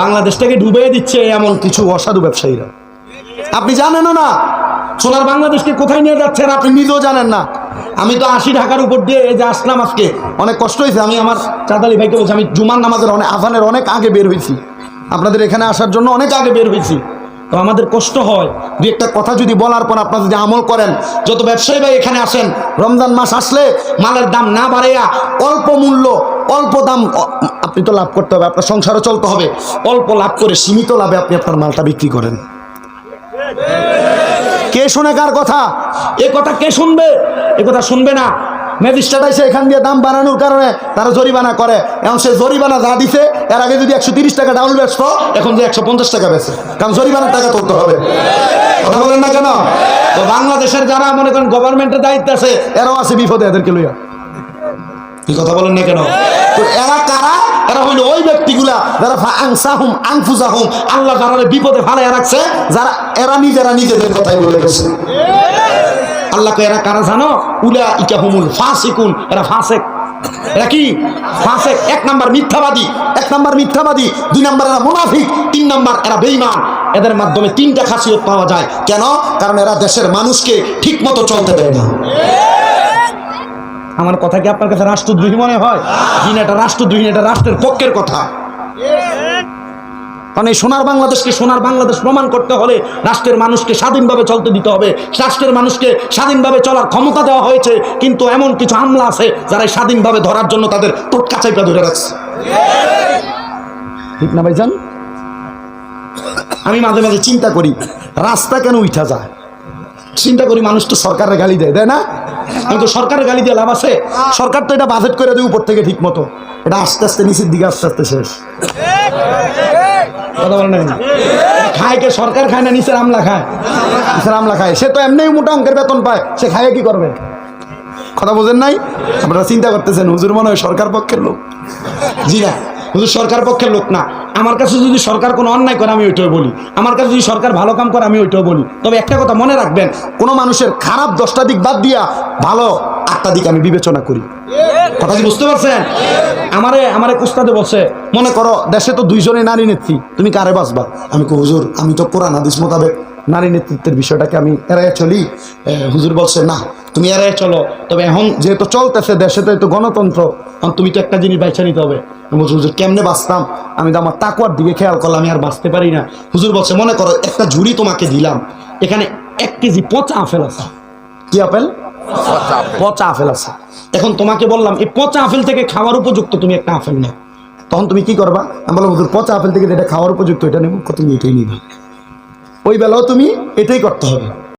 বাংলাদেশটাকে ডুবিয়ে দিচ্ছে এমন কিছু অসাধু ব্যবসায়ীরা। আপনি জানেনও না সোনার বাংলাদেশকে কোথায় নিয়ে যাচ্ছেন, আপনি নিজেও জানেন না। আমি তো আসি ঢাকার উপর দিয়ে, এই যে আসলাম আজকে, অনেক কষ্ট হয়েছে। আমি আমার চাঁদালি ভাইকে বলছি, আমি জুমার নামাজের আজানের অনেক আগে বের হয়েছি, আপনাদের এখানে আসার জন্য অনেক আগে বের হয়েছি। তো আমাদের কষ্ট হয়, দু একটা কথা যদি বলার পর আপনারা যদি আমল করেন। যত ব্যবসায়ী ভাই এখানে আসেন, রমজান মাস আসলে মালের দাম না বাড়াইয়া অল্প মূল্য অল্প দাম, আপনি তো লাভ করতে হবে, আপনার সংসারও চলতে হবে, অল্প লাভ করে সীমিত লাভে আপনি আপনার মালটা বিক্রি করেন। কে শুনে কার কথা? এ কথা কে শুনবে? এ কথা শুনবে না। ম্যাজিস্ট্রেট এসে এখান দিয়ে দাম বাড়ানোর কারণে তারা জরিমানা করে। এখন সে জরিমানা যা দিছে, এর আগে যদি 130 টাকা ডাউল বেচত, এখন যে 150 টাকা বেচে, কারণ জরিমানার টাকা তুলতে হবে। কথা বলেন না কেন? তো বাংলাদেশের যারা মনে করেন গভর্নমেন্টের দায়িত্ব আছে, এরাও আছে বিপদে, এদেরকে লইয়া। কি কথা বলেন না কেন? তো এরা কারা? এরা হইল ওই ব্যক্তিগুলা যারা আনসাহুম আনফুসাহুম, আল্লাহ যারা বিপদে ফালাইয়া রাখছে, যারা এরা নিজেরা নিজেদের কথাই বলে গেছে। আল্লাহকে এরা কারা জানো? উলাইকা হুমুল ফাসিকুন, এরা ফাসিক। এরা কি? ফাসিক। 1 নাম্বার মিথ্যাবাদী, 2 নাম্বার এরা মুনাফিক, 3 নাম্বার এরা বেঈমান। এদের মাধ্যমে 3টা খাসিয়ত পাওয়া যায়। কেন? কারণ এরা দেশের মানুষকে ঠিক মতো চলতে দেয় না। আমার কথা কি আপনার কাছে রাষ্ট্রদ্রোহী মনে হয়? জি না, এটা রাষ্ট্রদ্রোহী, এটা রাষ্ট্রের পক্ষের কথা। কারণ এই সোনার বাংলাদেশকে সোনার বাংলাদেশ প্রমাণ করতে হলে রাষ্ট্রের মানুষকে স্বাধীনভাবে চলতে দিতে হবে। রাষ্ট্রের মানুষকে স্বাধীনভাবে চলার ক্ষমতা দেওয়া হয়েছে, কিন্তু এমন কিছু আমলা আছে যারা স্বাধীনভাবে ধরার জন্য তাদের টোটকা চাইপা ধরে রাখছে। ঠিক না ভাইজান? আমি মাঝে মাঝে চিন্তা করি, রাস্তা কেন উঠা যায়? চিন্তা করি, মানুষ তো সরকারের গালি দেয়, তাই না? কিন্তু সরকারের গালি দিয়ে লাভ আছে? সরকার তো এটা বাজেট করে দেয় উপর থেকে ঠিক মতো, এটা আস্তে আস্তে নিচের দিকে আস্তে আস্তে শেষ। কথা বলেন না? খায় কে? সরকার খায় না, নিচের আমলা খায়। নিচের আমলা খায়, সে তো এমনি মোটা অঙ্কের বেতন পায়, সে খায় কি করবে? কথা বোঝেন নাই? আপনারা চিন্তা করতেছেন হুজুর মনে হয় সরকার পক্ষের লোক। জি না, হুজুর সরকার পক্ষের লোক না। আমার কাছে যদি সরকার কোনো অন্যায় করে আমি ওইটাও বলি, আমার কাছে যদি সরকার ভালো কাম করে আমি ওইটাও বলি। তবে একটা কথা মনে রাখবেন, কোনো মানুষের খারাপ 10টা দিক বাদ দিয়া ভালো 8টা দিক আমি বিবেচনা করি। কথা কি বুঝতে পারছেন? আমারে উস্তাদে বলছে, মনে করো দেশে তো 2 জনে নারী নেত্রী, তুমি কারে বাঁচবা? আমি কই, হুজুর আমি তো কোরআন হাদিস মোতাবেক নারী নেতৃত্বের বিষয়টাকে আমি এড়াইয়া চলি। হুজুর বলছে, না তুমি এড়াইয়া চলো, তবে এখন যেহেতু চলতেছে দেশে, তো গণতন্ত্র, তুমি তো একটা জিনিস বাইছা নিতে হবে। হুজুর কেমনে বাঁচতাম? আমি তো আমার তাকওয়ার দিকে খেয়াল করলাম, আমি আর বাঁচতে পারি না। হুজুর বলছে, মনে করো একটা ঝুড়ি তোমাকে দিলাম, এখানে 1 কেজি পচা আপেল আছে। কি আপেল? পচা আপেল আছে। এখন তোমাকে বললাম এই পচা আপেল থেকে খাওয়ার উপযুক্ত তুমি একটা আপেল নাও, তখন তুমি কি করবা? আমি বললাম, হুজুর পচা আপেল থেকে যেটা খাওয়ার উপযুক্ত এটা নেব, তুমি এটাই নিবা। ওই বেলাও তুমি এটাই করতে হবে।